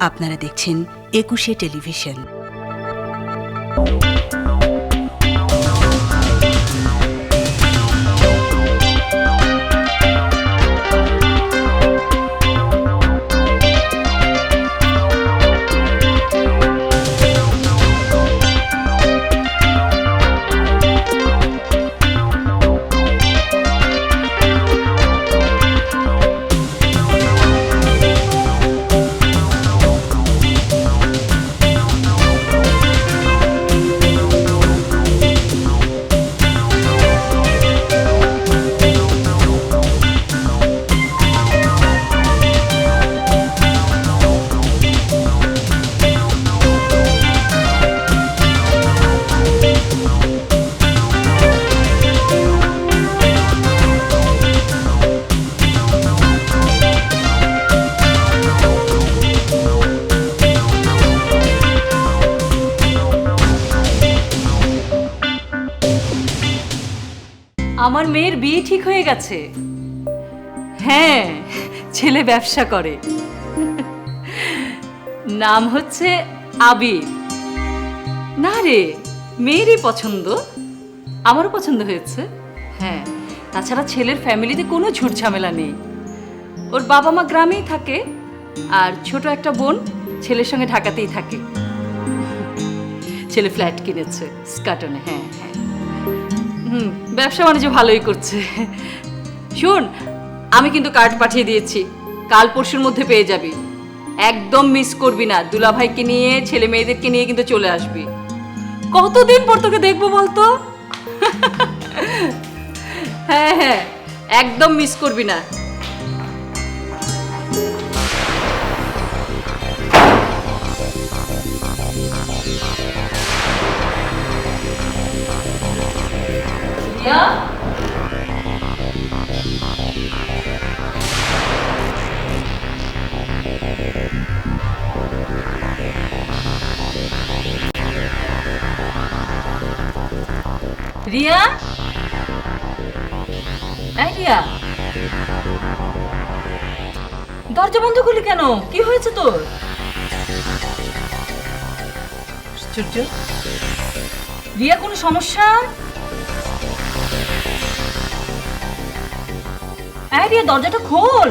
আপনারা দেখছেন ২১শে টেলিভিশন। আমার মেয়ের বিয়ে ঠিক হয়ে গেছে। হ্যাঁ, ছেলে ব্যবসা করে। নাম হচ্ছে আবির। না রে, মেয়েরই পছন্দ, আমারও পছন্দ হয়েছে। হ্যাঁ, তাছাড়া ছেলের ফ্যামিলিতে কোনো ঝুট ঝামেলা নেই। ওর বাবা মা গ্রামেই থাকে, আর ছোট একটা বোন ছেলের সঙ্গে ঢাকাতেই থাকে। ছেলে ফ্ল্যাট কিনেছে স্কাটনে। হ্যাঁ হ্যাঁ, ব্যবসা বাণিজ্য ভালোই করছে। শোন, আমি কিন্তু কার্ড পাঠিয়ে দিয়েছি, কাল পরশুর মধ্যে পেয়ে যাবি। একদম মিস করবি না, দুলাভাইকে নিয়ে ছেলে মেয়েদেরকে নিয়ে কিন্তু চলে আসবি। কতদিন পর তোকে দেখবো বলতো। হ্যাঁ হ্যাঁ, একদম মিস করবি না। রিয়া, এই রিয়া, দরজা বন্ধ করলি কেন? কি হয়েছে তোর? আশ্চর্য। রিয়া, কোনো সমস্যা? এই রিয়া, দরজাটা খোল।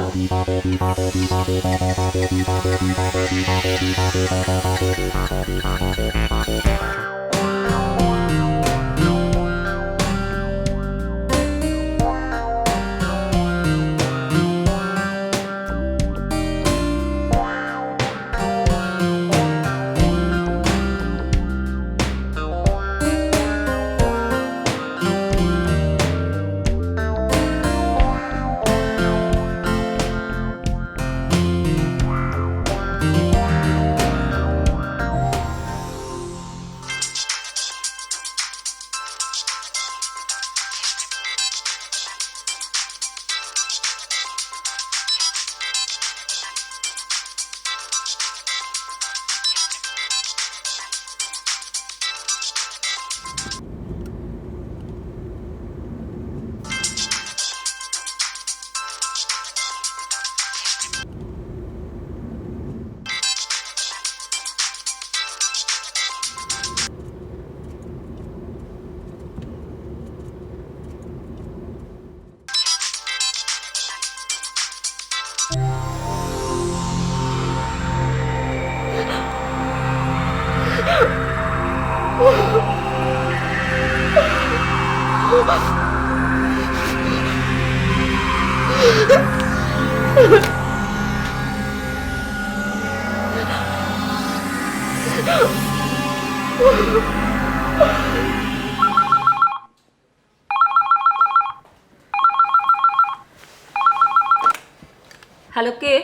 হ্যালো, কে?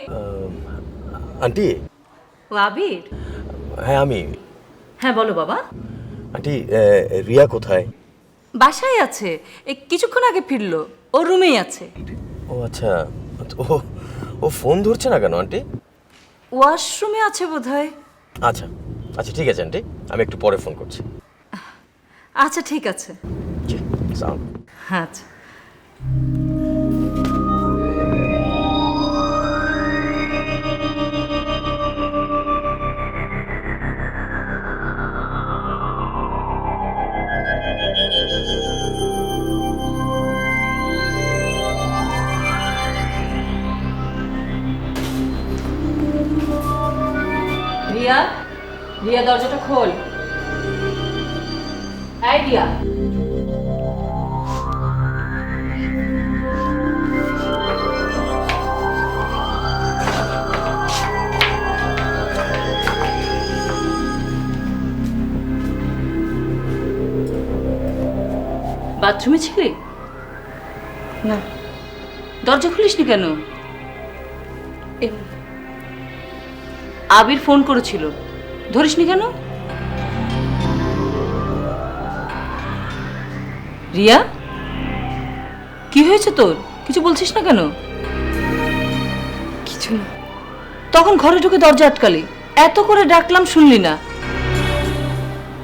আন্টি। ও আবির? হ্যাঁ আমি। হ্যাঁ বলো বাবা। আন্টি, রিয়া কোথায়? বাসায় আছে, এই কিছুক্ষণ আগে ফিরলো, ওর রুমেই আছে। ও আচ্ছা, ও ও ফোন ধরছে না কেন আন্টি? ওয়াশরুমে আছে বোধহয়। আচ্ছা আচ্ছা, ঠিক আছে আন্টি, আমি একটু পরে ফোন করছি। আচ্ছা ঠিক আছে। জি, আসসালাম। আচ্ছা। রিয়া, রিয়া দরজাটা খোল। এই রিয়া। বাথরুমে ছিলি? না, দরজা খুলিসনি কেন? আবির ফোন করেছিল, ধরিসনি কেন? রিয়া, কি হয়েছে তোর? কিছু বলছিস না কেন? কিছু না। তখন ঘরে ঢুকে দরজা আটকালি, এত করে ডাকলাম শুনলি না।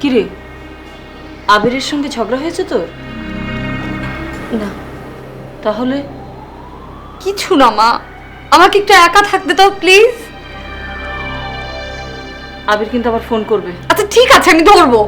কিরে, আবিরের সঙ্গে ঝগড়া হয়েছে তোর? না, তাহলে? কিছু না মা, আমাকে একটু একা থাকতে দাও প্লিজ। আবির কিন্তু আবার ফোন করবে। আচ্ছা ঠিক আছে, আমি ধরবো।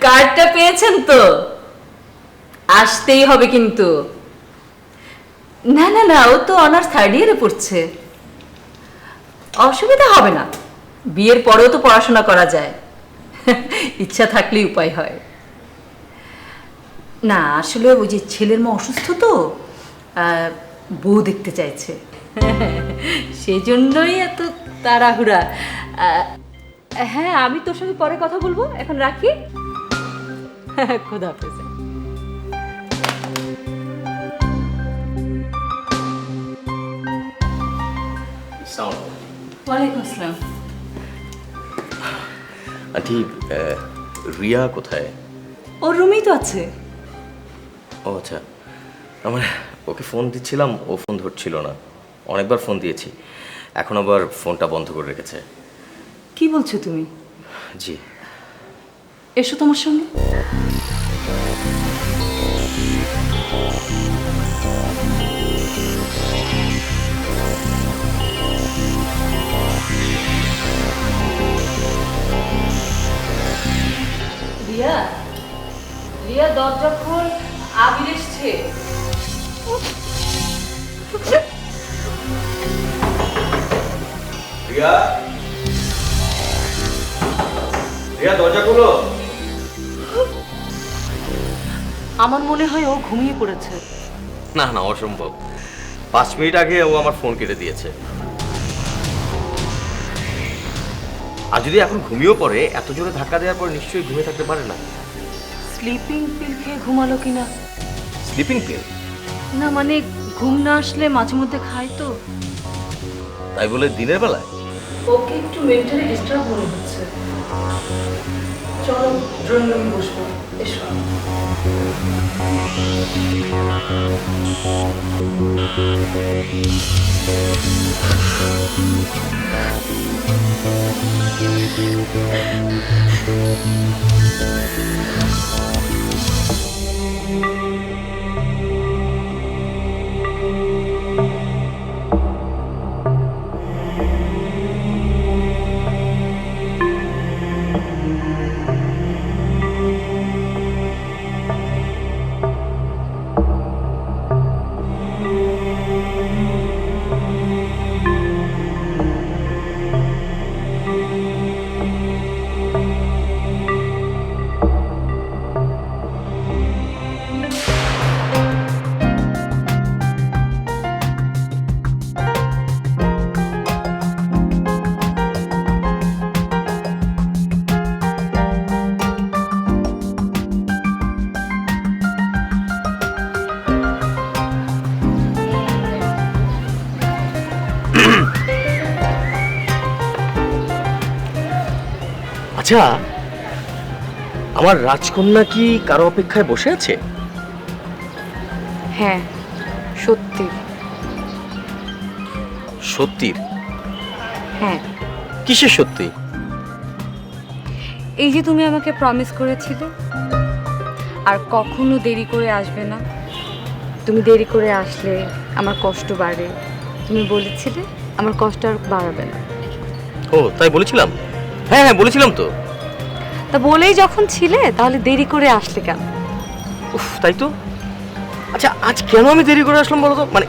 কার্ডটা পেয়েছেন তো? আসতেই হবে কিন্তু। না না না, ও তো অনার্স থার্ড ইয়ারে পড়ছে, অসুবিধা হবে না। বিয়ের পরেও তো পড়াশোনা করা যায়, ইচ্ছা থাকলেই উপায় হয়। না আসলে ওই যে ছেলের মা অসুস্থ তো, বউ দেখতে চাইছে, সেই জন্যই এত তাড়াহুড়া। হ্যাঁ, আমি তোর সঙ্গে পরে কথা বলবো, এখন রাখি। খোদা হাফেজ। ওয়ালাইকুম আসসালাম। আন্টি, রিয়া কোথায়? ওর রুমেই তো আছে। ও আচ্ছা, আমার ওকে ফোন দিচ্ছিলাম, ও ফোন ধরছিল না। অনেকবার ফোন দিয়েছি, এখন আবার ফোনটা বন্ধ করে রেখেছে। কি বলছো তুমি? জি। এসো তোমার সঙ্গে। রিয়া, রিয়া দরজা খোল, আবির এসছে। রিয়া, রিয়া দরজা খোলো। আমার মনে হয় ও ঘুমিয়ে পড়েছে। না না, অসম্ভব। 5 মিনিট আগে ও আমার ফোন কেটে দিয়েছে। আর যদি এখন ঘুমিয়েও পড়ে, এত জোরে ধাক্কা দেওয়ার পর নিশ্চয়ই ঘুমিয়ে থাকতে পারে না। স্লিপিং পিল খেয়ে ঘুমালো কিনা? Sleeping pill? না মানে ঘুম না আসলে মাঝে মধ্যে খায় তো। তাই বলে দিনের বেলায়? ওকে একটু মেন্টালি ডিস্টার্ব মনে হচ্ছে। চলো ড্রয়িং রুমে বসবো, এসো। আচ্ছা, আমার রাজকন্যা কি কারো অপেক্ষায় বসে আছে? হ্যাঁ, সত্যি। সত্যির? হ্যাঁ, কিসের সত্যি? এই যে তুমি আমাকে প্রমিস করেছিলে আর কখনো দেরি করে আসবে না, তুমি দেরি করে আসলে আমার কষ্ট বাড়ে, তুমি বলেছিলে আমার কষ্ট আর বাড়াবে না। ও তাই বলেছিলাম? হ্যাঁ হ্যাঁ বলেছিলাম তো। তা বলেই যখন ছিলে তাহলে দেরি করে আসলে কেন? উফ, তাই তো। আচ্ছা, আজ কেন আমি দেরি করে আসলাম বলো তো? মানে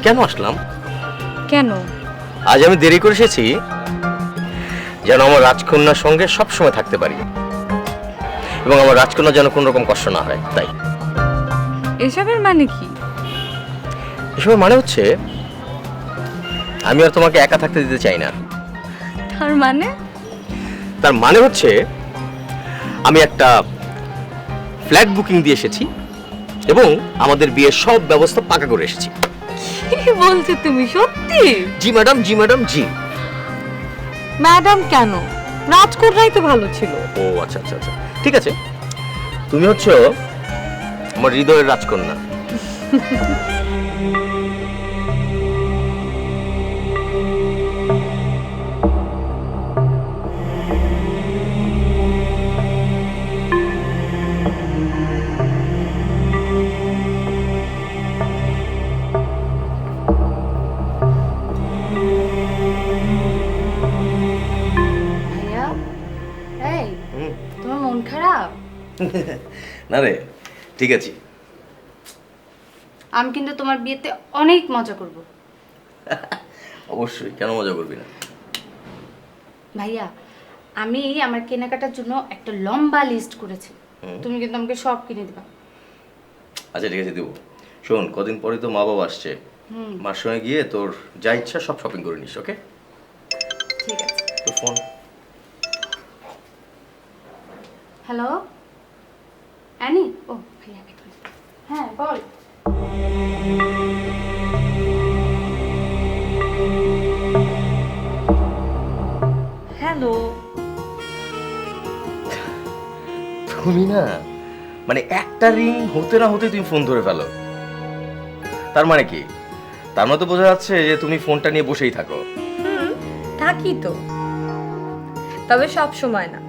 কেন আসলাম? কেন? আজ আমি দেরি করে এসেছি যেন আমার রাজকন্যার সঙ্গে সব সময় থাকতে পারি এবং আমার রাজকন্যা যেন কোনো রকম কষ্ট না হয়, তাই। এসবের মানে কি? এসবের মানে হচ্ছে আমি আর তোমাকে একা থাকতে দিতে চাই না। তার মানে? তার মানে হচ্ছে আমি একটা ফ্ল্যাট বুকিং দিয়ে এসেছি এবং আমাদের বিয়ের সব ব্যবস্থা পাকা করে এসেছি। কি বলছো তুমি? সত্যি? জি ম্যাডাম, জি ম্যাডাম, জি। ম্যাডাম কেন? রাজকন্যাই তো ভালো ছিল। ও আচ্ছা আচ্ছা আচ্ছা, ঠিক আছে। তুমি হচ্ছে আমার হৃদয়ের রাজকন্যা। ভাইয়া, এই তোমার মন খারাপ? না রে, ঠিক আছে। আমি কিন্তু তোমার বিয়েতে অনেক মজা করব। অবশ্যই, কেন মজা করবি না? ভাইয়া, আমি আমার কেনাকাটার জন্য একটা লম্বা লিস্ট করেছি, তুমি কিন্তু আমাকে সব কিনে দিবা। আচ্ছা ঠিক আছে, দেবো। শোন, কদিন পরে তো মা বাবা আসছে, মার সঙ্গে গিয়ে তোর যা ইচ্ছা সব শপিং করে নিস, ওকে? ঠিক আছে। তোর ফোন। Hello Annie? ও ভাইয়া, এক মিনিট। হ্যাঁ বল। হ্যালো। তুমি না, মানে একটা রিং হতে না হতে তুমি ফোন ধরে ফেলো। তার মানে কি? তার মানে তো বোঝা যাচ্ছে যে তুমি ফোনটা নিয়ে বসেই থাকো। থাকি তো, তবে সব সময় না।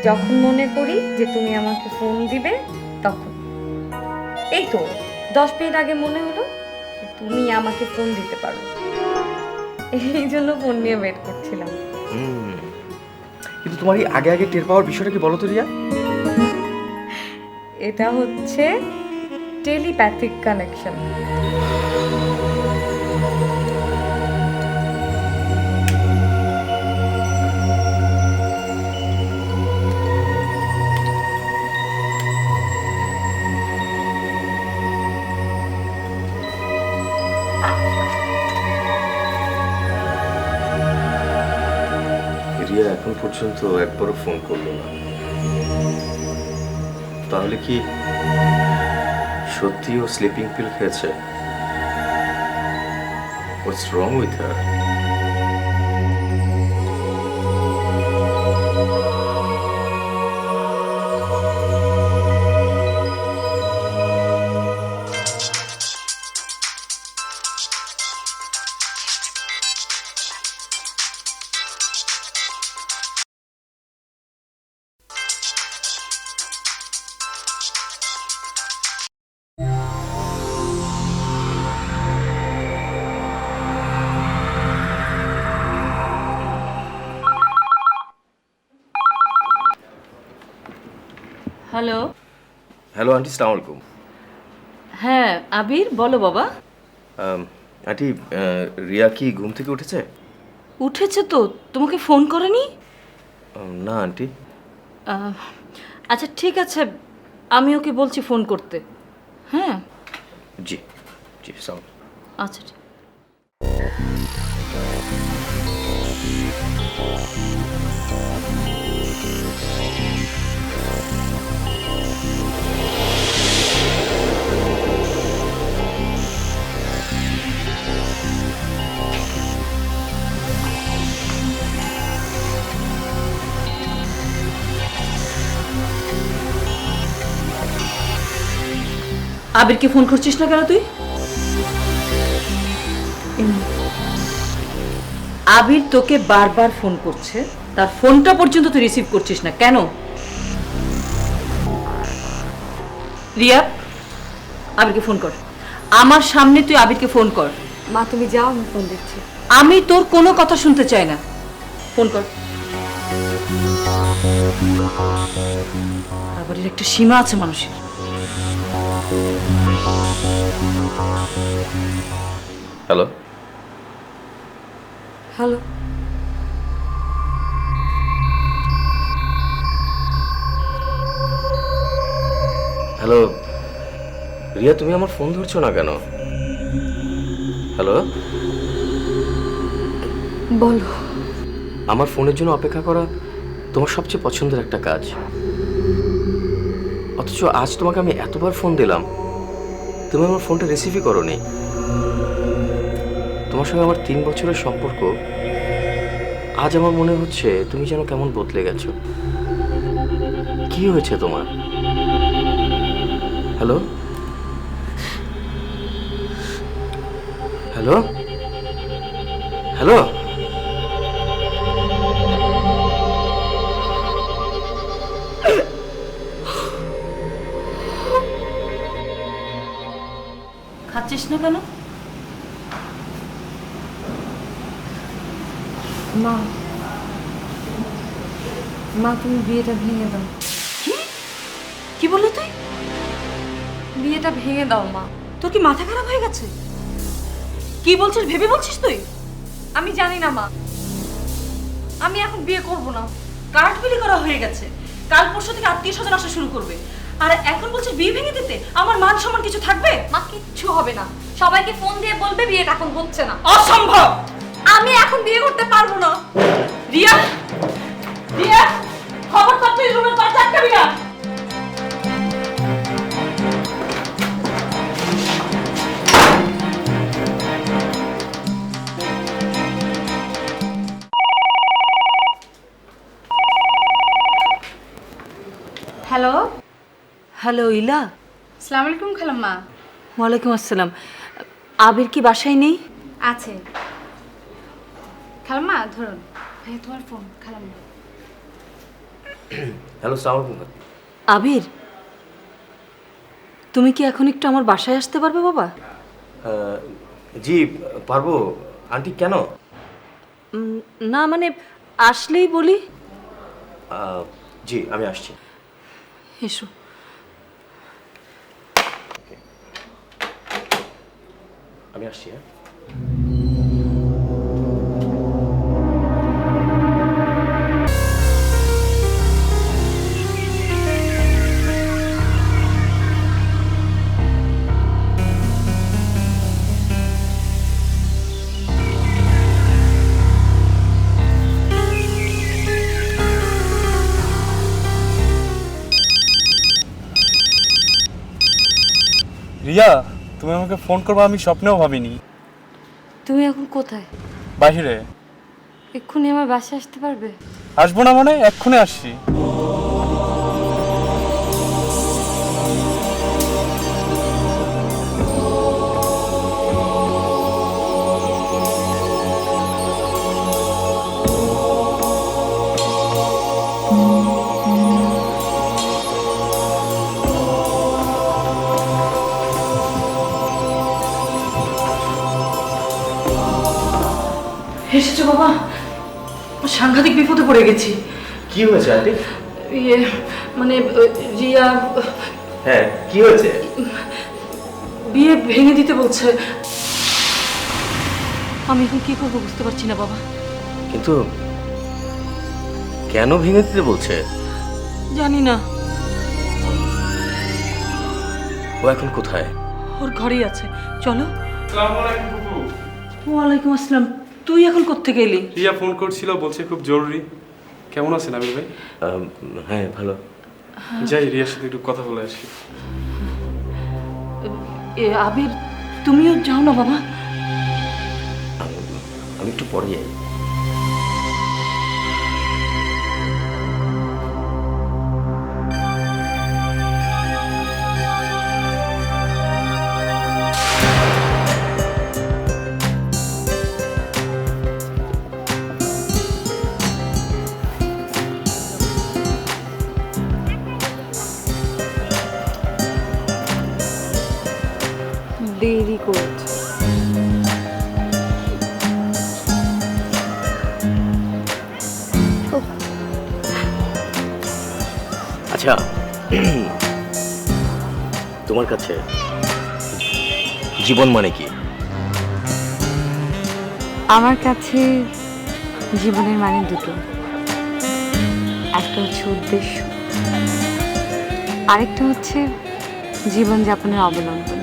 যখন মনে করি যে তুমি আমাকে ফোন দিবে তখন। এই তো 10 মিনিট আগে মনে হলো যে তুমি আমাকে ফোন দিতে পারো, এই জন্য ফোন নিয়ে ওয়েট করছিলাম। কিন্তু তোমার এই আগে আগে টের পাওয়ার বিষয়টা কি বলো তো রিয়া? এটা হচ্ছে টেলিপ্যাথিক কানেকশন। রিয়া এখন পর্যন্ত একবারও ফোন করলো না, তাহলে কি সত্যি ও স্লিপিং পিল খেয়েছে? What's wrong with her? Hello. Hello aunty, সালাম আলাইকুম। হ্যাঁ আবির, বলো বাবা। আন্টি, রিয়া কি ঘুম থেকে উঠেছে? উঠেছে তো, তোমাকে ফোন করেনি? না আন্টি। আচ্ছা ঠিক আছে, আমি ওকে বলছি ফোন করতে। হ্যাঁ জি জি, সালাম। আচ্ছা ঠিক। আবিরকে ফোন করছিস না কেন তুই? আবির তোকে বারবার ফোন করছে, তার ফোনটা পর্যন্ত তুই রিসিভ করছিস না কেন? রিয়া, আবিরকে ফোন কর। আমার সামনে তুই আবিরকে ফোন কর। মা তুমি যাও, আমি ফোন দিচ্ছি। আমি তোর কোনো কথা শুনতে চাই না, ফোন কর। আবিরের একটা সীমা আছে মানুষের। হ্যালো, হ্যালো, হ্যালো রিয়া, তুমি আমার ফোন ধরছো না কেন? হ্যালো, বলো। আমার ফোনের জন্য অপেক্ষা করা তোমার সবচেয়ে পছন্দের একটা কাজ, অথচ আজ তোমাকে আমি এতবার ফোন দিলাম, তুমি আমার ফোনটা রিসিভই করোনি। তোমার সঙ্গে আমার 3 বছরের সম্পর্ক, আজ আমার মনে হচ্ছে তুমি যেন কেমন বদলে গেছো। কি হয়েছে তোমার? Hello, hello, hello. খাচ্ছিস না কেন? মা, মা তুমি বিয়েটা ভেঙে দাও। কি বললি তুই? বিয়েটা ভেঙে দাও মা। তোর কি মাথা খারাপ হয়ে গেছে? কি বলছিস ভেবে বলছিস তুই? আমি জানি না মা, আমি এখন বিয়ে করব না। কার্ড বিলি করা হয়ে গেছে, কাল পরশু থেকে আত্মীয় স্বজন আসা শুরু করবে, আর এখন বলছিস বিয়ে ভেঙে দিতে? আমার মান সম্মান কিছু থাকবে? মা কিচ্ছু হবে না, সবাইকে ফোন দিয়ে বলবে বিয়েটা এখন হচ্ছে না। অসম্ভব! আমি এখন বিয়ে করতে পারবো না। রিয়া, রিয়া, খবরদার তুই রুমের দরজা আটকাবি না। হ্যালো, হ্যালো ইলা। আসসালামু আলাইকুম খালাম্মা। ওয়ালাইকুম আসসালাম। আবির কি বাসায় নেই? আছে। খালাম্মা ধরুন, ভাই তোমার ফোন। খালাম্মা হ্যালো, সালাম আলাইকুম। আবির, তুমি কি এখন একটু আমার বাসায় আসতে পারবে বাবা? জি পারবো আন্টি। কেন? না মানে আসলেই বলি। জি আমি আসছি। এসো। আমি আসছি। হ্যাঁ, রিয়া, তুমি আমাকে ফোন করবে আমি স্বপ্নেও ভাবিনি। তুমি এখন কোথায়? বাহিরে। এক্ষুনি আমার বাসায় আসতে পারবে? আসবো না মানে? এক্ষুনি আসছি। এসেছো বাবা? সাংঘাতিক বিপদে পড়ে গেছি। কি হয়েছে আন্টি? ইয়ে মানে রিয়া হ্যাঁ, কি হয়েছে? বিয়ে ভেঙে দিতে বলছে। আমি এখন কি করবো বুঝতে পারছি না বাবা। কিন্তু কেন ভেঙে দিতে বলছে? জানি না। ও এখন কোথায়? ওর ঘরেই আছে, চলো। আসসালামু আলাইকুম ফুপু। ওয়ালাইকুম আসসালাম। তুই এখন কোত্থেকে এলি? রিয়া ফোন করছিল, বলছে খুব জরুরি। কেমন আছেন আবির ভাই? হ্যাঁ ভালো। যাই রিয়ার সাথে একটু কথা বলে আসি। আবির, তুমিও যাও না বাবা। আমি একটু পরে যাই। গুড। আচ্ছা, তোমার কাছে জীবন মানে কি? আমার কাছে জীবনের মানে দুটো, একটা হচ্ছে উদ্দেশ্য, আরেকটা হচ্ছে জীবনযাপনের অবলম্বন।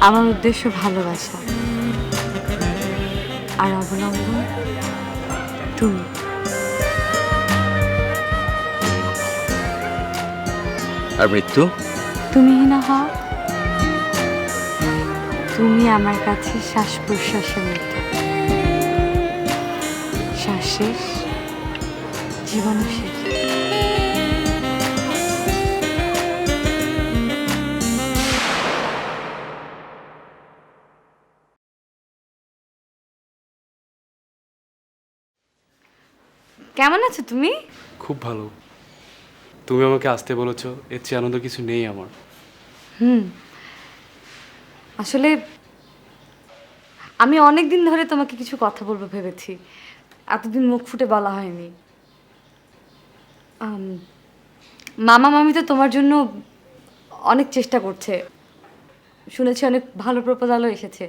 আমার উদ্দেশ্য ভালোবাসা, আর অবলম্বন তুমি। আর মৃত্যু? তুমিই না হও, তুমি আমার কাছে শ্বাস প্রশ্বাসের মতো, শ্বাস শেষ, জীবন শেষ। কেমন আছো তুমি? খুব ভালো। তুমি আমাকে আসতে বলেছো, এর চেয়ে আনন্দ কিছু নেই আমার। আসলে আমি অনেক দিন ধরে তোমাকে কিছু কথা বলবো ভেবেছি, এতদিন মুখ ফুটে বলা হয়নি। মামা মামি তো তোমার জন্য অনেক চেষ্টা করছে, শুনেছি অনেক ভালো প্রপোজালও এসেছে।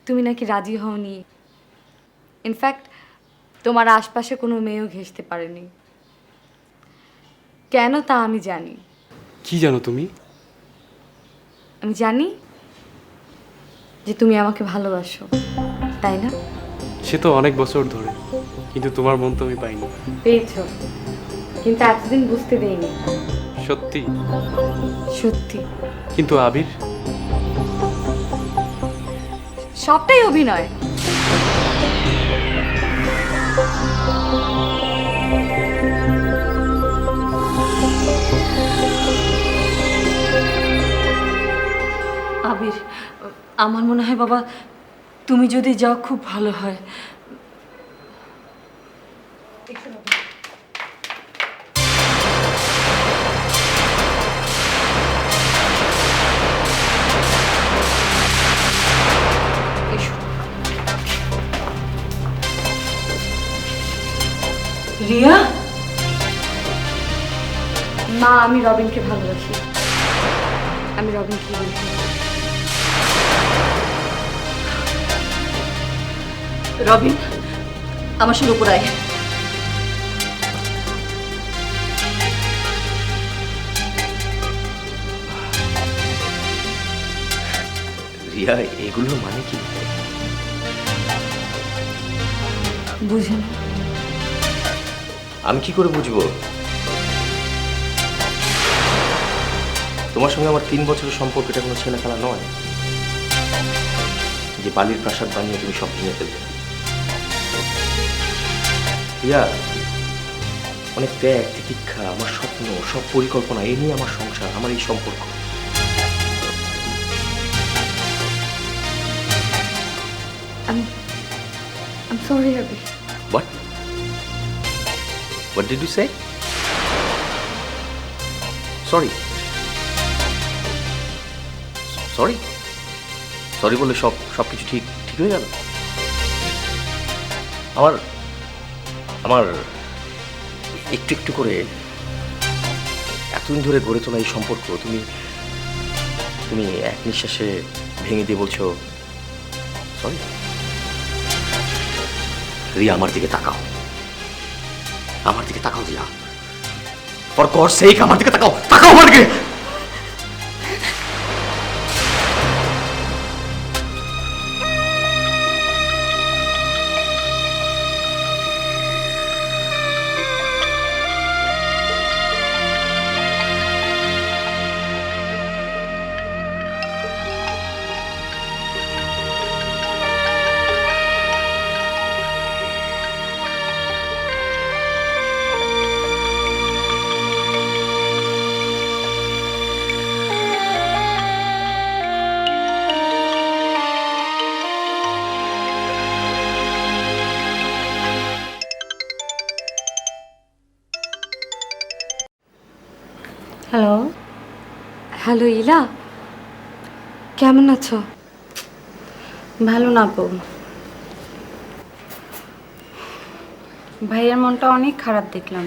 তুমি নাকি রাজি হওনি, ইনফ্যাক্ট তোমার আশপাশে কোনো মেয়েও ঘেঁষতে পারেনি। কেন তা আমি জানি। কি জানো তুমি? আমি জানি যে তুমি আমাকে ভালোবাসো, তাই না? সে তো অনেক বছর ধরে, কিন্তু তোমার মন তো আমি পাইনি। পেয়েছো, কিন্তু এতদিন বুঝতে দেইনি। সত্যি? সত্যি। কিন্তু আবির? সবটাই অভিনয়। আবির, আমার মনে হয় বাবা, তুমি যদি যাও খুব ভালো হয়। এসো। রিয়া, মা, আমি রবিনকে ভালোবাসি। আমি রবিনকে বলছি। রবিন, আমার সঙ্গে উপর আয়। রিয়া, এগুলোর মানে কি? বুঝি না। আমি কি করে বুঝবো? তোমার সঙ্গে আমার 3 বছরের সম্পর্ক, এটা কোনো ছেলে খেলা নয় যে বালির প্রাসাদ বানিয়ে তুমি সব ভেঙে ফেলবে। রিয়া, অনেক ত্যাগ, তিতিক্ষা, আমার স্বপ্ন, সব পরিকল্পনা, এই নিয়ে আমার সংসার, আমার এই সম্পর্ক। I'm sorry, Abhi. What? What did you say? Sorry. Sorry? Sorry বলে সব কিছু ঠিক হয়ে গেল? আমার একটু একটু করে এতদিন ধরে গড়ে তোলা এই সম্পর্ক তুমি এক নিঃশ্বাসে ভেঙে দিয়ে বলছো সরি? রিয়া, আমার দিকে তাকাও, আমার দিকে তাকাও রিয়া, ফর গডস সেক আমার দিকে তাকাও, তাকাও আমার দিকে। হ্যালো। হ্যালো ইলা, কেমন আছো? ভালো না আপু, ভাইয়ের মনটা অনেক খারাপ দেখলাম।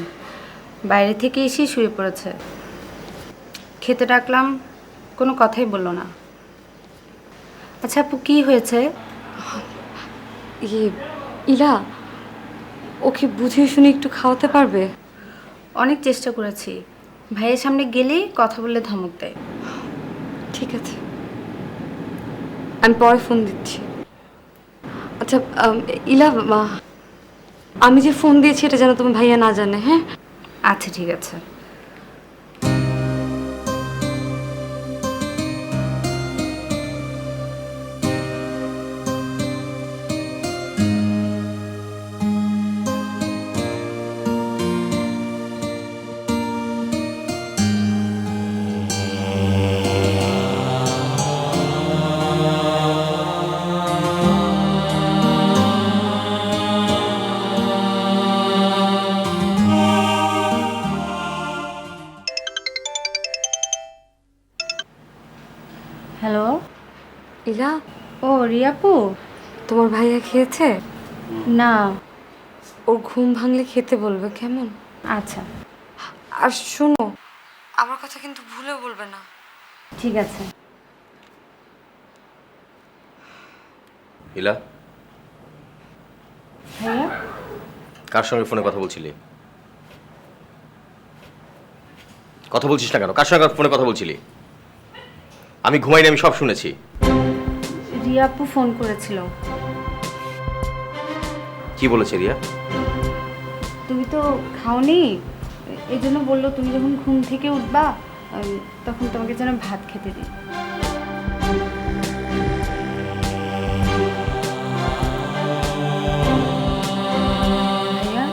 বাইরে থেকে এসে শুয়ে পড়েছে। খেতে ডাকলাম, কোনো কথাই বললো না। আচ্ছা আপু, কি হয়েছে? ইলা, ওকে বুঝিয়ে শুনে একটু খাওয়াতে পারবে? অনেক চেষ্টা করেছি, ভাইয়ের সামনে গেলেই কথা বললে ধমক দেয়। ঠিক আছে, আমি পরে ফোন দিচ্ছি। আচ্ছা ইলা, আমি যে ফোন দিয়েছি এটা যেন তোমার ভাইয়া না জানে, হ্যাঁ? আচ্ছা ঠিক আছে। হ্যালো। ইলা, ও রিয়াপু? তোমার ভাইয়া খেয়েছে? না। ওর ঘুম ভাঙলে খেতে বলবে, কেমন? আচ্ছা আর শোনো, আমার কথা কিন্তু ভুলেও বলবে না। ঠিক আছে। ইলা, ভাইয়া, কার সঙ্গে ফোনে কথা বলছিলি? কথা বলছিস না কেন? কার সঙ্গে ফোনে কথা বলছিলি? আমি ঘুমাইনি, আমি সব শুনেছি। রিয়াপু ফোন করেছিল। কি বলেছে রিয়া? তুমি তো খাওনি, এই জন্য বললো তুমি যখন ঘুম থেকে উঠবা তখন তোমাকে যেন ভাত খেতে দিই। ভাইয়া,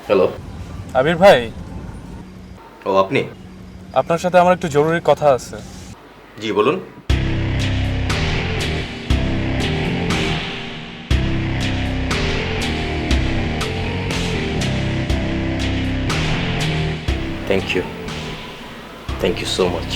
হ্যালো। আবির ভাই, ও আপনি? আপনার সাথে আমার একটু জরুরি কথা আছে। জি বলুন। Thank you so much.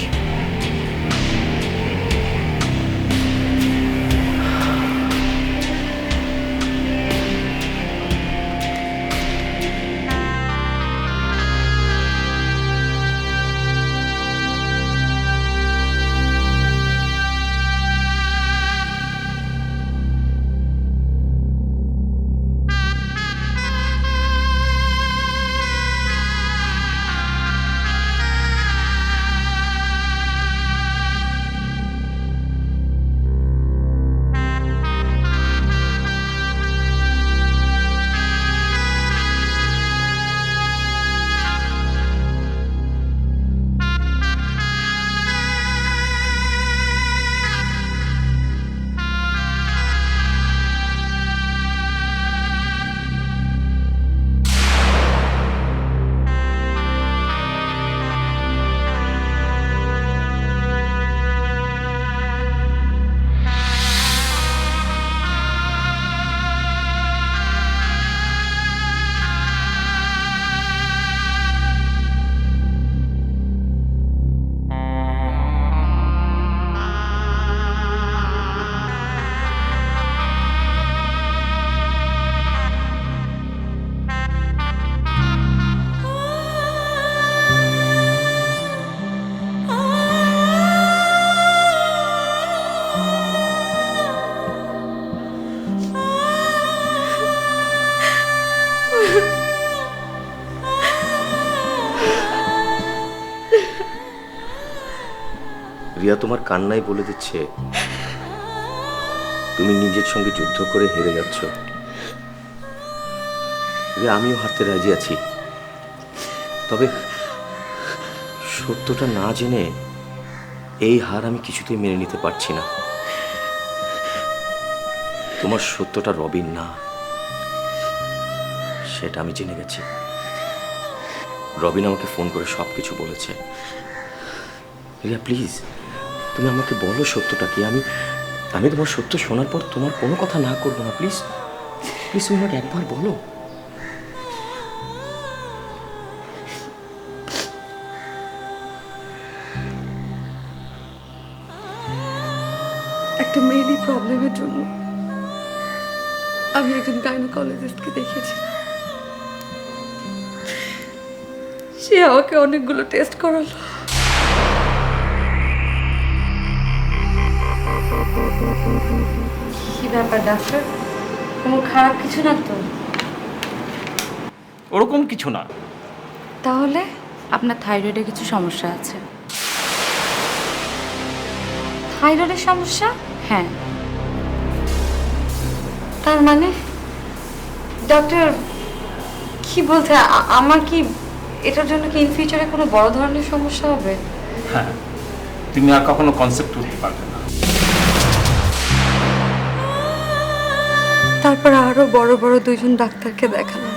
Riya তোমার কান্নাই বলে দিচ্ছে তুমি নিজের সঙ্গে যুদ্ধ করে হেরে যাচ্ছ। আমিও হারতে রাজি আছি, তবে সত্যটা না জেনে এই হার আমি কিছুতেই মেনে নিতে পারছি না। তোমার সত্যটা রবিন না, সেটা আমি জেনে গেছি। রবিন আমাকে ফোন করে সব কিছু বলেছে। রিয়া প্লিজ, তুমি আমাকে বলো সত্যটা কি। আমি তোমার সত্য শোনার পর তোমার কোনো কথা না করবো না। প্লিজ প্লিজ, তুমি আমাকে একবার বলো। একটা মেয়েরই প্রবলেমের জন্য আমি একজন গাইনোকোলজিস্টকে দেখিয়েছিলাম। সে আমাকে অনেকগুলো টেস্ট করালো। কি ব্যাপার ডাক্তার, কোনো খারাপ কিছু না তো? ওরকম কিছু না। তাহলে আপনার থাইরয়েডে কিছু সমস্যা আছে। থাইরয়েডের সমস্যা? হ্যাঁ, তার মানে ডক্টর কি বলছে? আমার কি এটার জন্য কি ইন ফিউচারে কোনো বড় ধরনের সমস্যা হবে? হ্যাঁ, তুমি আর কখনো কনসেপ্ট করতে পারবে না। তারপর আরো বড় বড় দুইজন ডাক্তারকে দেখালাম,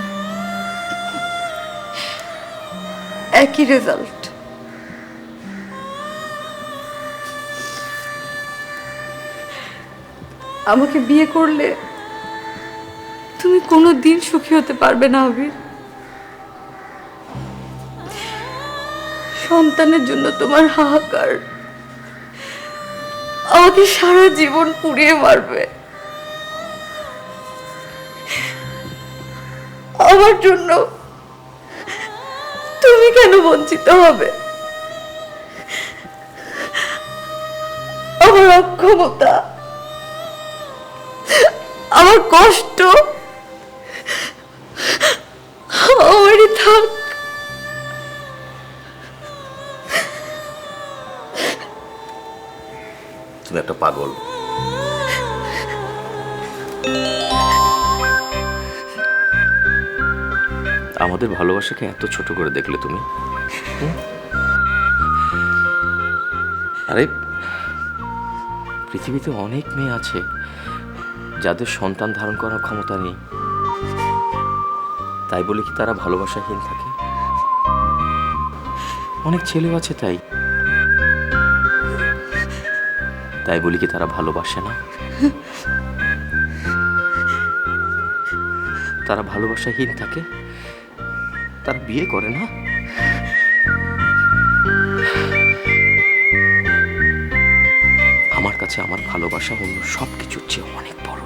একই রেজাল্ট। আমাকে বিয়ে করলে তুমি কোনো দিন সুখী হতে পারবে না আবির। সন্তানের জন্য তোমার হাহাকার আমাকে সারা জীবন পুড়িয়ে মারবে। আমার জন্য তুমি কেন বঞ্চিত হবে? আমার অক্ষমতা, আমার কষ্ট আমারই থাক। তুমি একটা পাগল। আমাদের ভালোবাসাকে এত ছোট করে দেখলে তুমি। আরে পৃথিবীতে অনেক মেয়ে আছে যাদের সন্তান ধারণ করার ক্ষমতা নেই, তাই বলে কি তারা ভালোবাসাহীন থাকে? অনেক ছেলেও আছে তাই বলি কি তারা ভালোবাসে না? তারা ভালোবাসাহীন থাকে, তারা বিয়ে করে না। আমার কাছে আমার ভালোবাসা অন্য সব কিছুর চেয়ে অনেক বড়,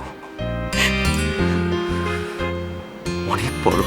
অনেক বড়।